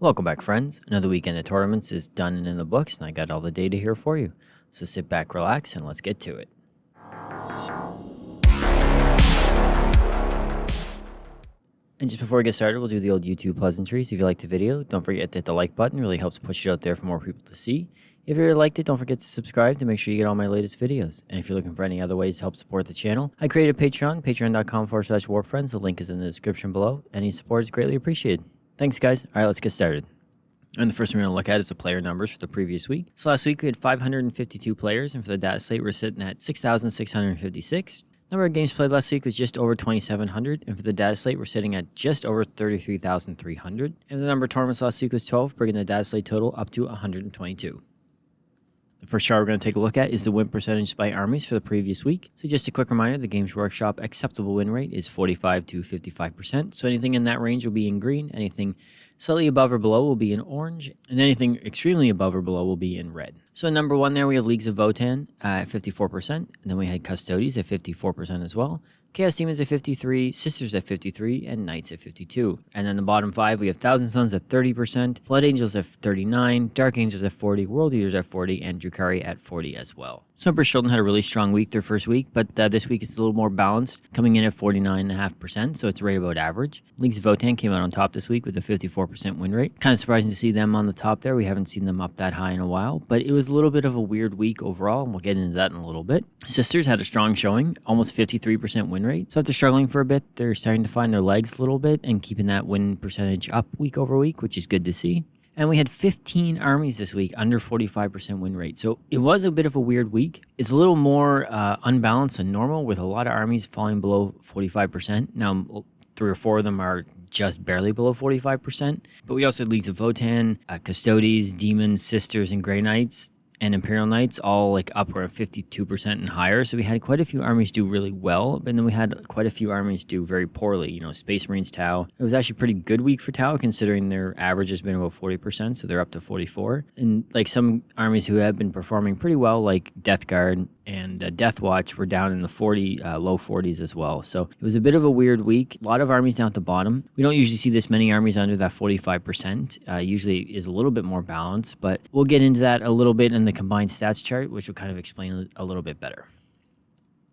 Welcome back, friends. Another weekend of tournaments is done and in the books, and I got all the data here for you. So sit back, relax, and let's get to it. And just before we get started, we'll do the old YouTube pleasantries. If you liked the video, don't forget to hit the like button. It really helps push it out there for more people to see. If you really liked it, don't forget to subscribe to make sure you get all my latest videos. And if you're looking for any other ways to help support the channel, I created a Patreon, patreon.com/warfriends. The link is in the description below. Any support is greatly appreciated. Thanks, guys. All right, let's get started. And the first thing we're going to look at is the player numbers for the previous week. So last week we had 552 players, and for the Dataslate we're sitting at 6,656. Number of games played last week was just over 2,700, and for the Dataslate we're sitting at just over 33,300. And the number of tournaments last week was 12, bringing the Dataslate total up to 122. The first chart we're going to take a look at is the win percentage by armies for the previous week. So just a quick reminder, the Games Workshop acceptable win rate is 45 to 55%. So anything in that range will be in green, anything slightly above or below will be in orange, and anything extremely above or below will be in red. So number one there we have Leagues of Votann at 54%, and then we had Custodies at 54% as well. Chaos Demons at 53, Sisters at 53, and Knights at 52. And then the bottom five, we have Thousand Suns at 30%, Blood Angels at 39, Dark Angels at 40, World Eaters at 40, and Drukhari at 40 as well. So Emperor's Children had a really strong week their first week, but this week it's a little more balanced, coming in at 49.5%, so it's right about average. Leagues of Votann came out on top this week with a 54% win rate. Kind of surprising to see them on the top there. We haven't seen them up that high in a while, but it was a little bit of a weird week overall, and we'll get into that in a little bit. Sisters had a strong showing, almost 53% win rate. So after struggling for a bit, they're starting to find their legs a little bit and keeping that win percentage up week over week, which is good to see. And we had 15 armies this week under 45% win rate. So it was a bit of a weird week. It's a little more unbalanced than normal, with a lot of armies falling below 45%. Now, 3 or 4 of them are just barely below 45%. But we also had Leagues of Votann, Custodies, Demons, Sisters, and Grey Knights, and Imperial Knights all like up around 52% and higher. So we had quite a few armies do really well, but then we had quite a few armies do very poorly. You know, Space Marines, Tau. It was actually a pretty good week for Tau, considering their average has been about 40%, so they're up to 44. And like some armies who have been performing pretty well, like Death Guard and Death Watch, were down in the low 40s as well. So it was a bit of a weird week. A lot of armies down at the bottom. We don't usually see this many armies under that 45%. Usually is a little bit more balanced, but we'll get into that a little bit in the combined stats chart, which will kind of explain a little bit better.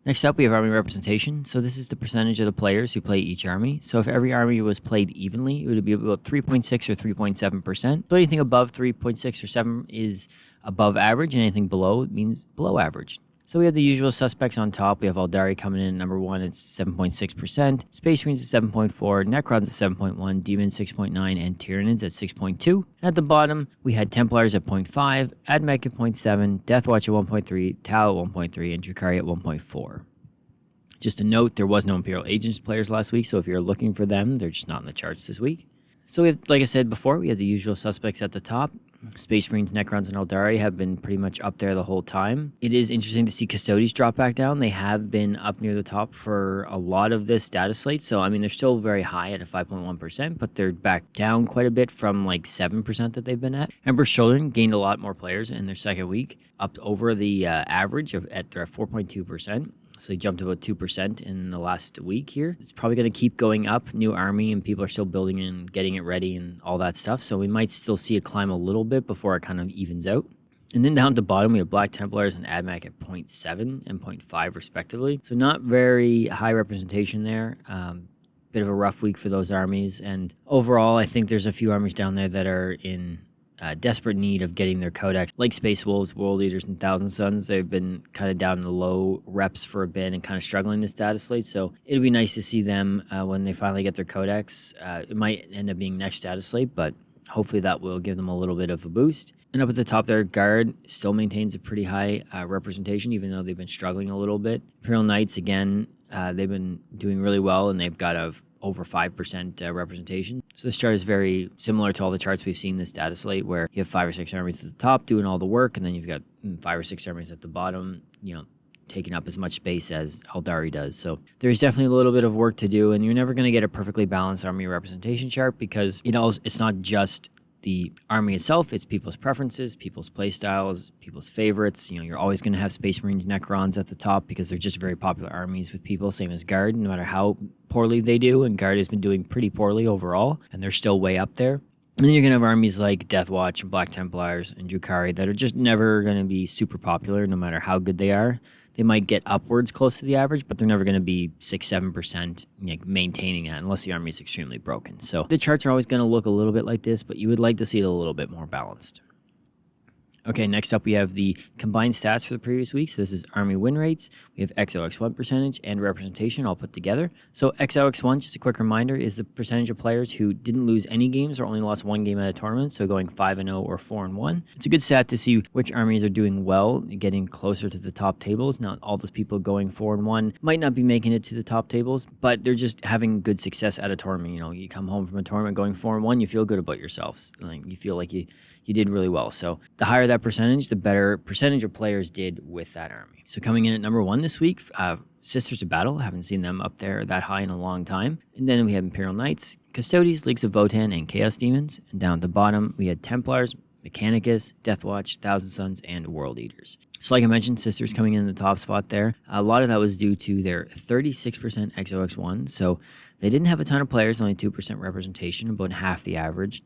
Next up, we have army representation. So this is the percentage of the players who play each army. So if every army was played evenly, it would be about 3.6 or 3.7%. So anything above 3.6 or 7 is above average, and anything below means below average. So we have the usual suspects on top. We have Aeldari coming in at number 1 at 7.6%, Space Marines at 7.4%, Necrons at 7.1%, Demons 6.9%, and Tyranids at 6.2%. At the bottom, we had Templars at 0.5%, Admech at 0.7%, Deathwatch at 1.3%, Tau at 1.3%, and Drukhari at 1.4%. Just a note, there was no Imperial Agents players last week, so if you're looking for them, they're just not in the charts this week. So we have, like I said before, we have the usual suspects at the top. Space Marines, Necrons, and Aeldari have been pretty much up there the whole time. It is interesting to see Custodies drop back down. They have been up near the top for a lot of this data slate. So, I mean, they're still very high at a 5.1%, but they're back down quite a bit from like 7% that they've been at. Emperor's Children gained a lot more players in their second week, up over the average at 4.2%. So they jumped about 2% in the last week here. It's probably going to keep going up, new army, and people are still building and getting it ready and all that stuff. So we might still see it climb a little bit before it kind of evens out. And then down at the bottom, we have Black Templars and Admech at 0.7 and 0.5 respectively. So not very high representation there. Bit of a rough week for those armies. And overall, I think there's a few armies down there that are in desperate need of getting their codex, like Space Wolves, World Eaters, and Thousand Suns. They've been kind of down in the low reps for a bit and kind of struggling this data slate. So it'll be nice to see them when they finally get their codex. It might end up being next data slate, but hopefully that will give them a little bit of a boost. And up at the top there, Guard still maintains a pretty high representation, even though they've been struggling a little bit. Imperial Knights, again, they've been doing really well, and they've got over 5% representation. So this chart is very similar to all the charts we've seen this data slate, where you have 5 or 6 armies at the top doing all the work, and then you've got 5 or 6 armies at the bottom, you know, taking up as much space as Aeldari does. So there's definitely a little bit of work to do, and you're never going to get a perfectly balanced army representation chart, because it's not just the army itself, it's people's preferences, people's play styles, people's favorites. You know, you're always going to have Space Marines, Necrons at the top because they're just very popular armies with people, same as Guard, no matter how poorly they do. And Guard has been doing pretty poorly overall, and they're still way up there. And then you're going to have armies like Deathwatch and Black Templars and Drukhari that are just never going to be super popular no matter how good they are. They might get upwards close to the average, but they're never going to be 6-7% maintaining that unless the army is extremely broken. So the charts are always going to look a little bit like this, but you would like to see it a little bit more balanced. Okay, next up we have the combined stats for the previous week. So this is army win rates. We have XOX1 percentage and representation all put together. So XOX1, just a quick reminder, is the percentage of players who didn't lose any games or only lost one game at a tournament, so going 5-0 or 4-1. It's a good stat to see which armies are doing well, getting closer to the top tables. Now, all those people going 4-1 might not be making it to the top tables, but they're just having good success at a tournament. You know, you come home from a tournament going 4-1, you feel good about yourselves. Like, you feel like you did really well. So the higher that percentage, the better percentage of players did with that army. So coming in at number 1 this week, Sisters of Battle. Haven't seen them up there that high in a long time. And then we have Imperial Knights, Custodes, Leagues of Votann, and Chaos Demons. And down at the bottom, we had Templars, Mechanicus, Deathwatch, Thousand Sons, and World Eaters. So like I mentioned, Sisters coming in the top spot there. A lot of that was due to their 36% XOX1. So they didn't have a ton of players, only 2% representation, about half the average.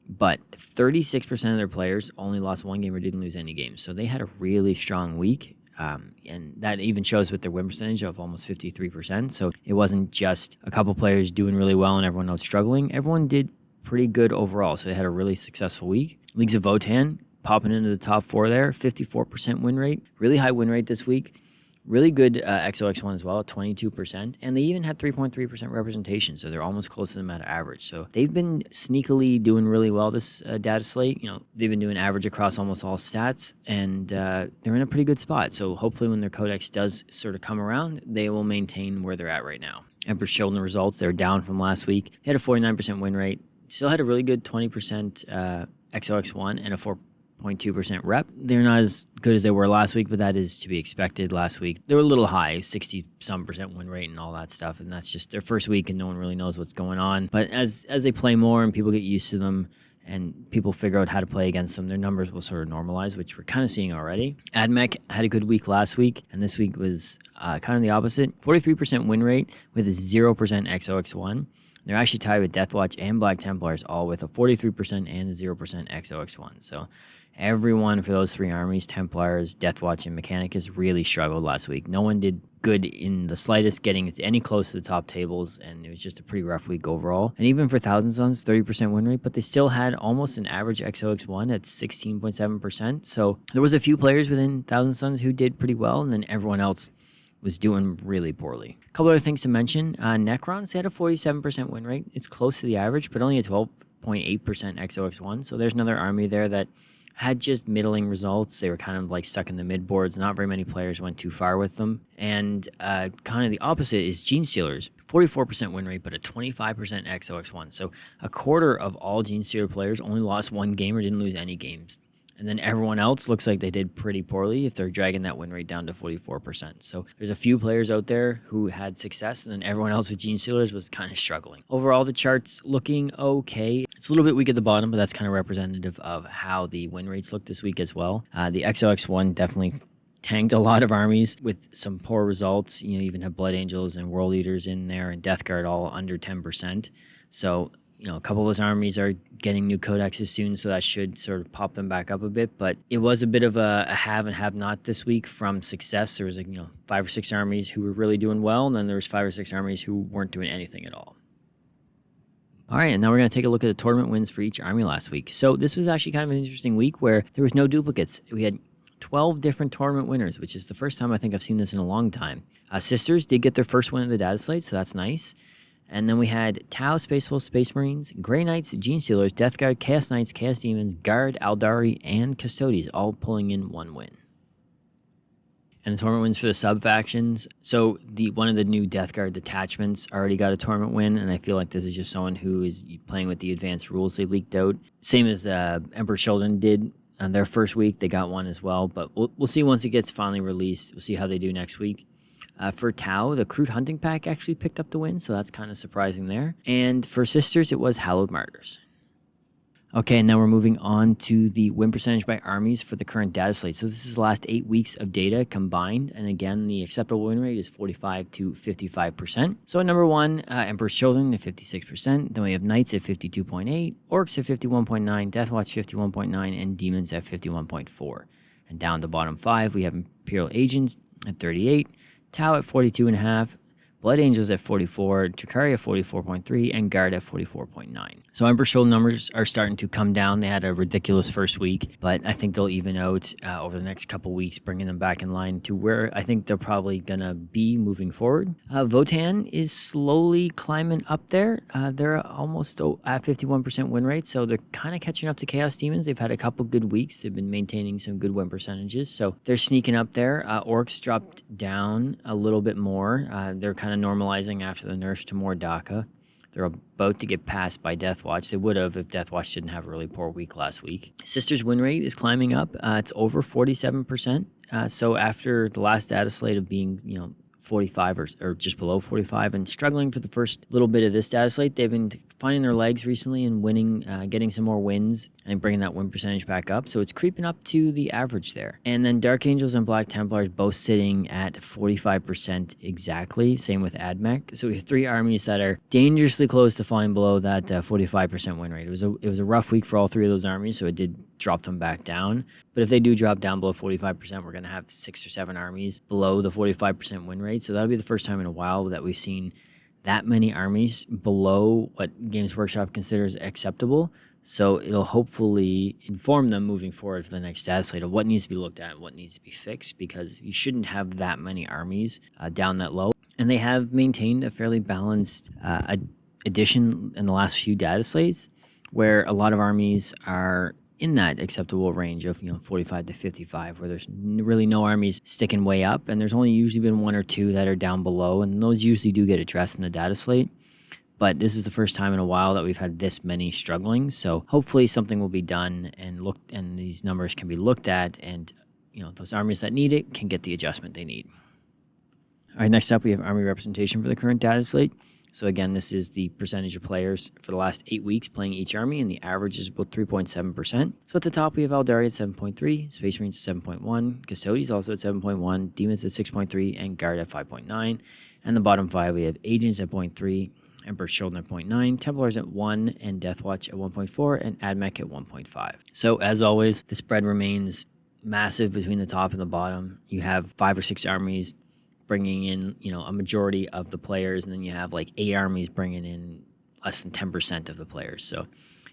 But 36% of their players only lost one game or didn't lose any games. So they had a really strong week. And that even shows with their win percentage of almost 53%. So it wasn't just a couple players doing really well and everyone else struggling. Everyone did pretty good overall. So they had a really successful week. Leagues of Votann popping into the top 4 there. 54% win rate. Really high win rate this week. Really good XOX1 as well, at 22%. And they even had 3.3% representation, so they're almost close to the meta average. So they've been sneakily doing really well this data slate. You know, they've been doing average across almost all stats, and they're in a pretty good spot. So hopefully when their codex does sort of come around, they will maintain where they're at right now. Emperor's Children results, they're down from last week. They had a 49% win rate. Still had a really good 20% XOX1 and a 4.2% rep. They're not as good as they were last week, but that is to be expected. Last week they were a little high, 60-some% win rate and all that stuff, and that's just their first week and no one really knows what's going on. But as they play more and people get used to them and people figure out how to play against them, their numbers will sort of normalize, which we're kind of seeing already. AdMech had a good week last week, and this week was kind of the opposite. 43% win rate with a 0% XOX1. They're actually tied with Deathwatch and Black Templars, all with a 43% and a 0% XOX1. So everyone for those 3 armies, Templars, Deathwatch, and Mechanicus, really struggled last week. No one did good in the slightest getting any close to the top tables, and it was just a pretty rough week overall. And even for Thousand Sons, 30% win rate, but they still had almost an average XOX1 at 16.7%. So there was a few players within Thousand Sons who did pretty well, and then everyone else was doing really poorly. A couple other things to mention. Necrons, they had a 47% win rate. It's close to the average, but only a 12.8% XOX1. So there's another army there that had just middling results. They were kind of like stuck in the mid boards. Not very many players went too far with them. And kind of the opposite is Gene Stealers. 44% win rate, but a 25% XOX1. So a quarter of all Gene Stealer players only lost one game or didn't lose any games. And then everyone else looks like they did pretty poorly if they're dragging that win rate down to 44%. So there's a few players out there who had success, and then everyone else with Gene Stealers was kind of struggling. Overall, the chart's looking okay. It's a little bit weak at the bottom, but that's kind of representative of how the win rates look this week as well. The XOX1 definitely tanked a lot of armies with some poor results. You know, even have Blood Angels and World Eaters in there and Death Guard all under 10%. So you know, a couple of those armies are getting new codexes soon, so that should sort of pop them back up a bit. But it was a bit of a have and have not this week from success. There was, 5 or 6 armies who were really doing well, and then there was 5 or 6 armies who weren't doing anything at all. All right, and now we're going to take a look at the tournament wins for each army last week. So this was actually kind of an interesting week where there was no duplicates. We had 12 different tournament winners, which is the first time I think I've seen this in a long time. Sisters did get their first win of the data slate, so that's nice. And then we had Tau, Space Wolves, Space Marines, Grey Knights, Gene Stealers, Death Guard, Chaos Knights, Chaos Demons, Guard, Aeldari, and Custodes all pulling in one win. And the tournament wins for the sub-factions. So one of the new Death Guard detachments already got a tournament win, and I feel like this is just someone who is playing with the advanced rules they leaked out. Same as Emperor's Children did on their first week. They got one as well, but we'll see once it gets finally released. We'll see how they do next week. For Tau, the Crude Hunting Pack actually picked up the win, so that's kind of surprising there. And for Sisters, it was Hallowed Martyrs. Okay, and now we're moving on to the win percentage by armies for the current data slate. So this is the last 8 weeks of data combined. And again, the acceptable win rate is 45 to 55%. So at number 1, Emperor's Children at 56%. Then we have Knights at 52.8, Orcs at 51.9, Deathwatch 51.9, and Demons at 51.4. And down the bottom 5, we have Imperial Agents at 38, Tau at 42.5, Blood Angels at 44, Drukhari at 44.3, and Guard at 44.9. So Emperor's Children numbers are starting to come down. They had a ridiculous first week, but I think they'll even out over the next couple weeks, bringing them back in line to where I think they're probably going to be moving forward. Votann is slowly climbing up there. They're almost at 51% win rate, so they're kind of catching up to Chaos Demons. They've had a couple good weeks. They've been maintaining some good win percentages, so they're sneaking up there. Orcs dropped down a little bit more. They're kind of normalizing after the nerfs to more DACA. They're about to get passed by Deathwatch. They would have if Deathwatch didn't have a really poor week last week. Sisters win rate is climbing up. It's over 47%. So after the last data slate of being, 45 or just below 45 and struggling for the first little bit of this data slate, they've been finding their legs recently and winning, getting some more wins and bringing that win percentage back up. So it's creeping up to the average there. And then Dark Angels and Black Templars both sitting at 45% exactly. Same with AdMech. So we have 3 armies that are dangerously close to falling below that 45% win rate. It was a rough week for all 3 of those armies, so it did drop them back down. But if they do drop down below 45%, we're going to have 6 or 7 armies below the 45% win rate. So that'll be the first time in a while that we've seen that many armies below what Games Workshop considers acceptable. So it'll hopefully inform them moving forward for the next data slate of what needs to be looked at and what needs to be fixed, because you shouldn't have that many armies down that low. And they have maintained a fairly balanced addition in the last few data slates, where a lot of armies are in that acceptable range of 45 to 55, where there's really no armies sticking way up, and there's only usually been 1 or 2 that are down below, and those usually do get addressed in the data slate. But this is the first time in a while that we've had this many struggling, so hopefully something will be done and these numbers can be looked at, and those armies that need it can get the adjustment they need. All right, next up we have army representation for the current data slate. So again, this is the percentage of players for the last 8 weeks playing each army, and the average is about 3.7%. So at the top, we have Aeldari at 7.3, Space Marines at 7.1, Custodies also at 7.1, Demons at 6.3, and Guard at 5.9. And the bottom 5, we have Agents at 0.3, Emperor's Children at 0.9, Templars at 1, and Deathwatch at 1.4, and AdMech at 1.5. So as always, the spread remains massive between the top and the bottom. You have 5 or 6 armies bringing in, a majority of the players, and then you have like 8 armies bringing in less than 10% of the players. So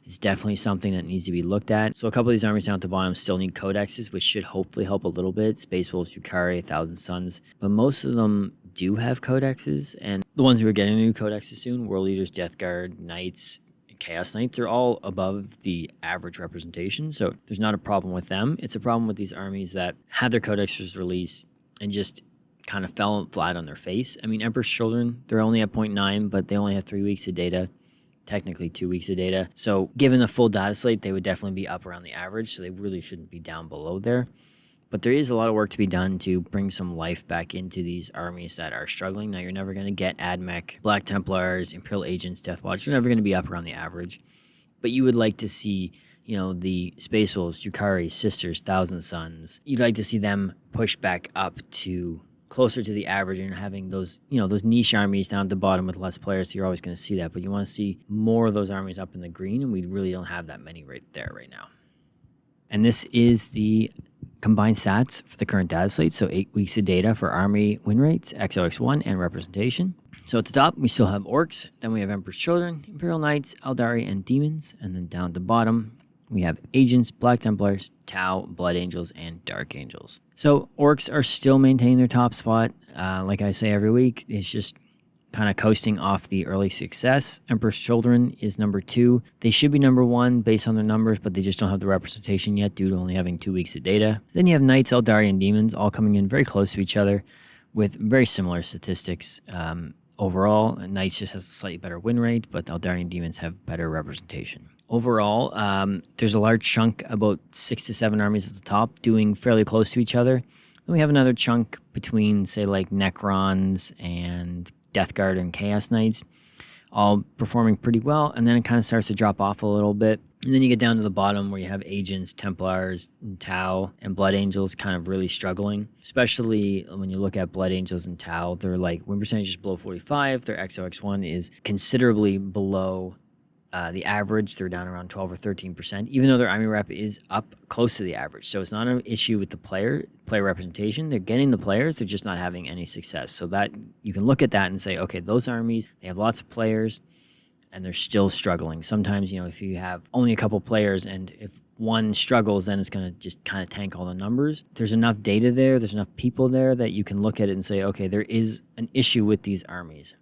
it's definitely something that needs to be looked at. So a couple of these armies down at the bottom still need codexes, which should hopefully help a little bit. Space Wolves, Drukhari, Thousand Suns, but most of them do have codexes, and the ones who are getting new codexes soon, World Leaders, Death Guard, Knights, Chaos Knights, are all above the average representation, so there's not a problem with them. It's a problem with these armies that had their codexes released and just kind of fell flat on their face. I mean, Emperor's Children, they're only at 0.9, but they only have 3 weeks of data, technically 2 weeks of data. So given the full data slate, they would definitely be up around the average, so they really shouldn't be down below there. But there is a lot of work to be done to bring some life back into these armies that are struggling. Now, you're never going to get AdMech, Black Templars, Imperial Agents, Deathwatch. You're never going to be up around the average. But you would like to see, the Space Wolves, Drukhari, Sisters, Thousand Suns. You'd like to see them push back up to closer to the average, and having those, those niche armies down at the bottom with less players. So you're always going to see that. But you want to see more of those armies up in the green, and we really don't have that many right there right now. And this is the combined stats for the current data slate. So 8 weeks of data for army win rates, XLX1, and representation. So at the top, we still have Orcs. Then we have Emperor's Children, Imperial Knights, Aeldari, and Demons. And then down at the bottom, we have Agents, Black Templars, Tau, Blood Angels, and Dark Angels. So Orcs are still maintaining their top spot. Like I say every week, it's just kind of coasting off the early success. Emperor's Children is number 2. They should be number 1 based on their numbers, but they just don't have the representation yet due to only having 2 weeks of data. Then you have Knights, Aeldari, and Demons all coming in very close to each other with very similar statistics. Overall, Knights just has a slightly better win rate, but Aeldari and Demons have better representation. Overall, there's a large chunk, about 6 to 7 armies at the top, doing fairly close to each other. Then we have another chunk between, say, like Necrons and Death Guard and Chaos Knights, all performing pretty well, and then it kind of starts to drop off a little bit. And then you get down to the bottom where you have Agents, Templars, and Tau, and Blood Angels kind of really struggling. Especially when you look at Blood Angels and Tau, they're like win percentage is below 45. Their XOX1 is considerably below the average. They're down around 12 or 13%, even though their army rep is up close to the average. So it's not an issue with the player representation. They're getting the players, they're just not having any success. So that you can look at that and say, okay, those armies, they have lots of players and they're still struggling. Sometimes, if you have only a couple players and if one struggles, then it's going to just kind of tank all the numbers. There's enough data there, there's enough people there that you can look at it and say, okay, there is an issue with these armies.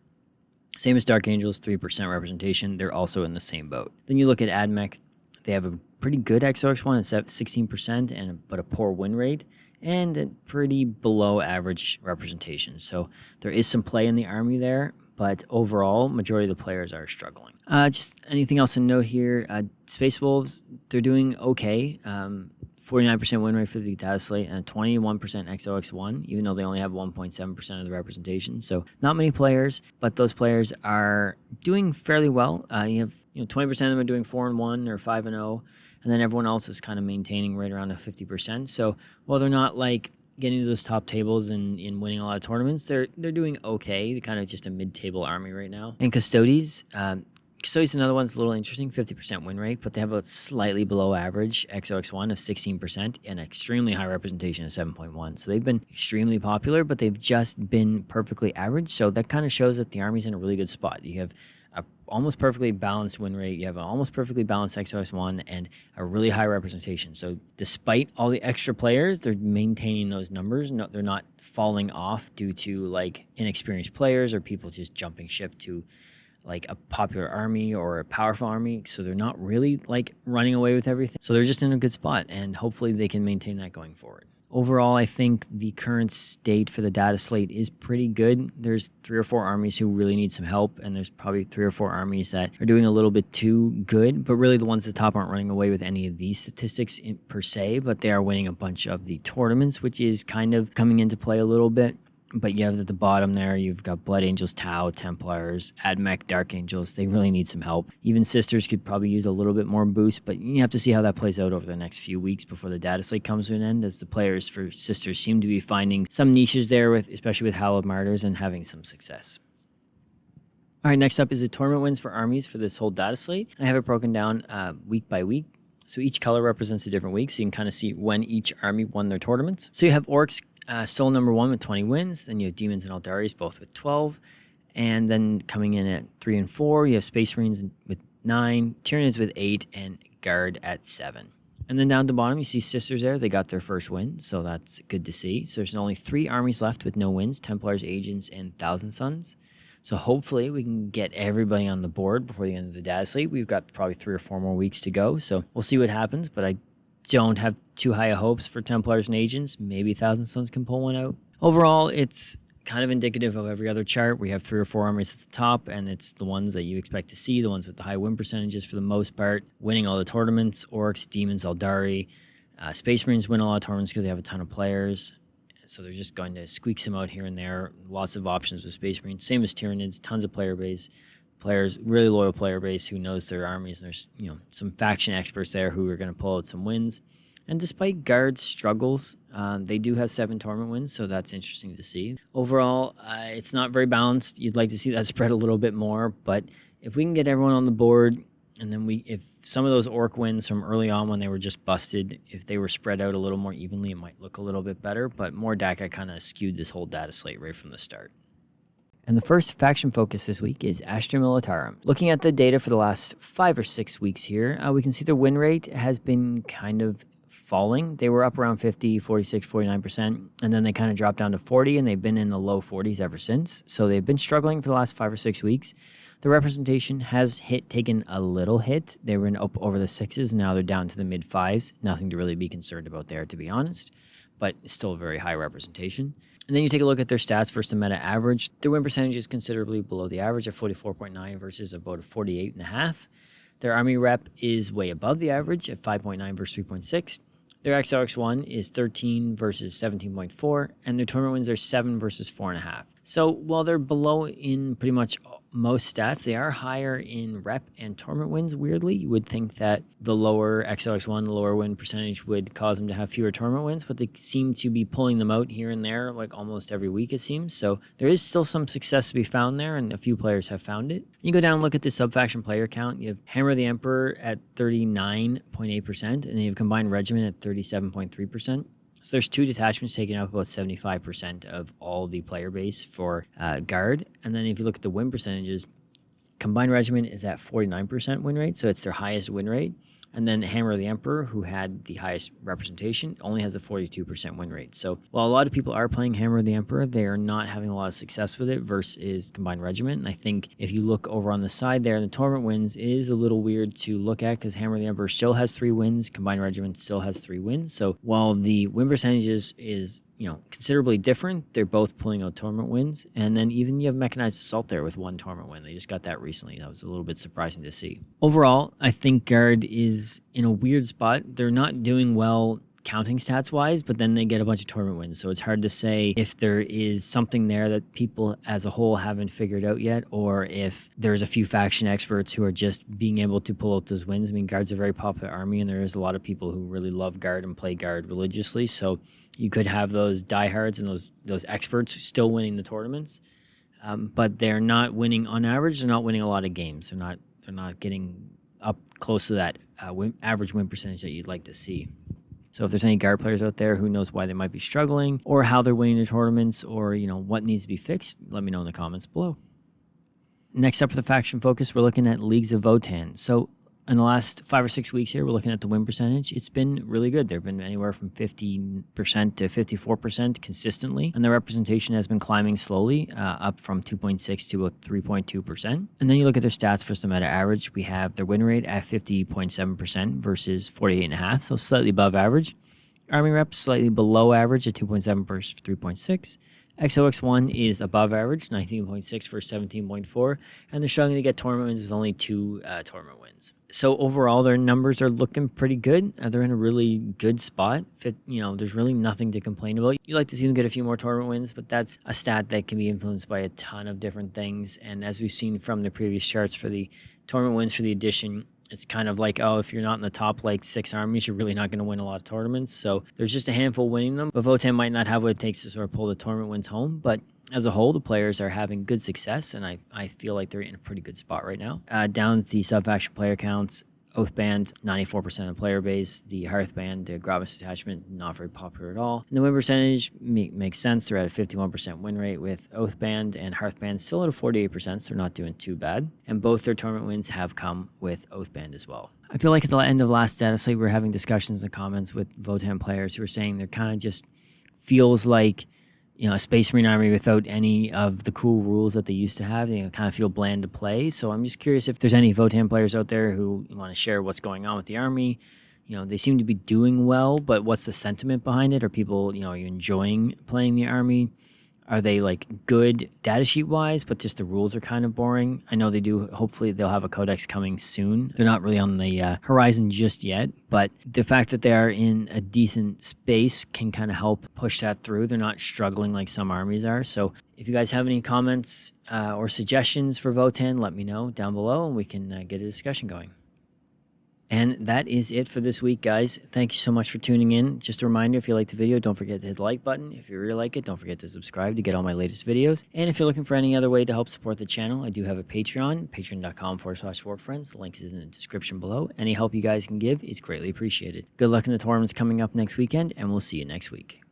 Same as Dark Angels, 3% representation. They're also in the same boat. Then you look at AdMech. They have a pretty good XOX1. It's at 16%, but a poor win rate and a pretty below average representation. So there is some play in the army there, but overall, majority of the players are struggling. Just anything else to note here? Space Wolves, they're doing okay. 49% win rate for the Dataslate and 21% XOX1, even though they only have 1.7% of the representation. So not many players, but those players are doing fairly well. You have 20% of them are doing 4-1 or 5-0, and then everyone else is kind of maintaining right around a 50%. So while they're not like getting to those top tables and winning a lot of tournaments, they're doing okay. They're kind of just a mid-table army right now. And Custodes, Custodes, another one that's a little interesting, 50% win rate, but they have a slightly below average XOX1 of 16% and extremely high representation of 7.1. So they've been extremely popular, but they've just been perfectly average. So that kind of shows that the army's in a really good spot. You have a almost perfectly balanced win rate, you have an almost perfectly balanced XOX1, and a really high representation. So despite all the extra players, they're maintaining those numbers. No, they're not falling off due to like inexperienced players or people just jumping ship to like a popular army or a powerful army. So they're not really like running away with everything. So they're just in a good spot, and hopefully they can maintain that going forward. Overall, I think the current state for the data slate is pretty good. There's 3 or 4 armies who really need some help, and there's probably 3 or 4 armies that are doing a little bit too good, but really the ones at the top aren't running away with any of these statistics per se, but they are winning a bunch of the tournaments, which is kind of coming into play a little bit. But you have at the bottom there, you've got Blood Angels, Tau, Templars, AdMech, Dark Angels. They really need some help. Even Sisters could probably use a little bit more boost, but you have to see how that plays out over the next few weeks before the data slate comes to an end, as the players for Sisters seem to be finding some niches there, especially with Hallowed Martyrs, and having some success. All right, next up is the tournament wins for armies for this whole data slate. I have it broken down week by week. So each color represents a different week, so you can kind of see when each army won their tournaments. So you have Orcs still number 1 with 20 wins. Then you have Demons and Aeldaris both with 12. And then coming in at 3 and 4, you have Space Marines with 9, Tyranids with 8, and Guard at 7. And then down at the bottom, you see Sisters there. They got their first win, so that's good to see. So there's only 3 armies left with no wins, Templars, Agents, and Thousand Sons. So hopefully we can get everybody on the board before the end of the data slate. We've got probably 3 or 4 more weeks to go, so we'll see what happens, but I don't have too high of hopes for Templars and Agents. Maybe Thousand Sons can pull one out. Overall, it's kind of indicative of every other chart. We have 3 or 4 armies at the top, and it's the ones that you expect to see, the ones with the high win percentages for the most part, winning all the tournaments. Orcs, Demons, Aeldari. Space Marines win a lot of tournaments because they have a ton of players, so they're just going to squeak some out here and there. Lots of options with Space Marines. Same as Tyranids, tons of player base. Players, really loyal player base who knows their armies, and there's some faction experts there who are going to pull out some wins. And despite Guard's struggles, they do have 7 tournament wins, so that's interesting to see. Overall, it's not very balanced. You'd like to see that spread a little bit more, but if we can get everyone on the board, and then if some of those Orc wins from early on when they were just busted, if they were spread out a little more evenly, it might look a little bit better. But Mordaka kind of skewed this whole data slate right from the start. And the first faction focus this week is Astra Militarum. Looking at the data for the last 5 or 6 weeks here, we can see their win rate has been kind of falling. They were up around 50, 46, 49%, and then they kind of dropped down to 40, and they've been in the low 40s ever since. So they've been struggling for the last 5 or 6 weeks. The representation has taken a little hit. They were up over the 6s, now they're down to the mid 5s. Nothing to really be concerned about there, to be honest, but still a very high representation. And then you take a look at their stats versus the meta average. Their win percentage is considerably below the average at 44.9 versus about a 48.5. Their army rep is way above the average at 5.9 versus 3.6. Their XOX1 is 13 versus 17.4, and their tournament wins are 7 versus 4.5. So while they're below in pretty much most stats, they are higher in rep and tournament wins. Weirdly, you would think that the lower XOX1, the lower win percentage, would cause them to have fewer tournament wins, but they seem to be pulling them out here and there, like almost every week it seems. So there is still some success to be found there, and a few players have found it. You go down and look at the Subfaction player count. You have Hammer of the Emperor at 39.8%, and then you have Combined Regiment at 37.3%. So there's 2 detachments taking up about 75% of all the player base for Guard. And then if you look at the win percentages, Combined Regiment is at 49% win rate, so it's their highest win rate. And then Hammer of the Emperor, who had the highest representation, only has a 42% win rate. So while a lot of people are playing Hammer of the Emperor, they are not having a lot of success with it versus Combined Regiment. And I think if you look over on the side there, the tournament wins is a little weird to look at because Hammer of the Emperor still has 3 wins, Combined Regiment still has 3 wins. So while the win percentages is considerably different, they're both pulling out tournament wins. And then even you have Mechanized Assault there with 1 tournament win. They just got that recently. That was a little bit surprising to see. Overall, I think Guard is in a weird spot. They're not doing well counting stats wise, but then they get a bunch of tournament wins. So it's hard to say if there is something there that people as a whole haven't figured out yet, or if there's a few faction experts who are just being able to pull out those wins. I mean, Guard's a very popular army, and there is a lot of people who really love Guard and play Guard religiously. So you could have those diehards and those experts still winning the tournaments, but they're not winning on average. They're not winning a lot of games. They're not getting up close to that average win percentage that you'd like to see. So if there's any Guard players out there who knows why they might be struggling, or how they're winning their tournaments, or what needs to be fixed, let me know in the comments below. Next up for the faction focus, we're looking at Leagues of Votann. So in the last 5 or 6 weeks here, we're looking at the win percentage. It's been really good. They've been anywhere from 50% to 54% consistently, and the representation has been climbing slowly, up from 2.6 to 3.2%. And then you look at their stats versus the meta average. We have their win rate at 50.7% versus 48.5%, so slightly above average. Army reps slightly below average at 2.7 versus 3.6. XOX1 is above average, 19.6 versus 17.4, and they're struggling to get tournament wins with only 2 tournament wins. So overall, their numbers are looking pretty good. They're in a really good spot. There's really nothing to complain about. You like to see them get a few more tournament wins, but that's a stat that can be influenced by a ton of different things. And as we've seen from the previous charts for the tournament wins for the edition, it's kind of like, oh, if you're not in the top 6 armies, you're really not going to win a lot of tournaments. So there's just a handful winning them. But Votann might not have what it takes to sort of pull the tournament wins home. But as a whole, the players are having good success, and I feel like they're in a pretty good spot right now. Down the Subfaction player counts, Oathband, 94% of the player base. The Hearthband, the Gravis detachment, not very popular at all. And the win percentage makes sense. They're at a 51% win rate with Oathband, and Hearthband still at a 48%, so they're not doing too bad. And both their tournament wins have come with Oathband as well. I feel like at the end of last Dataslate, we were having discussions and comments with Votann players who were saying they're kind of just feels like a Space Marine army without any of the cool rules that they used to have. They kind of feel bland to play. So I'm just curious if there's any Votann players out there who want to share what's going on with the army. They seem to be doing well, but what's the sentiment behind it? Are people, are you enjoying playing the army? Are they good data sheet wise, but just the rules are kind of boring? I know they do. Hopefully they'll have a codex coming soon. They're not really on the horizon just yet, but the fact that they are in a decent space can kind of help push that through. They're not struggling like some armies are. So if you guys have any comments or suggestions for Votann, let me know down below and we can get a discussion going. And that is it for this week, guys. Thank you so much for tuning in. Just a reminder, if you liked the video, don't forget to hit the like button. If you really like it, don't forget to subscribe to get all my latest videos. And if you're looking for any other way to help support the channel, I do have a Patreon, patreon.com/warpfriends. The link is in the description below. Any help you guys can give is greatly appreciated. Good luck in the tournaments coming up next weekend, and we'll see you next week.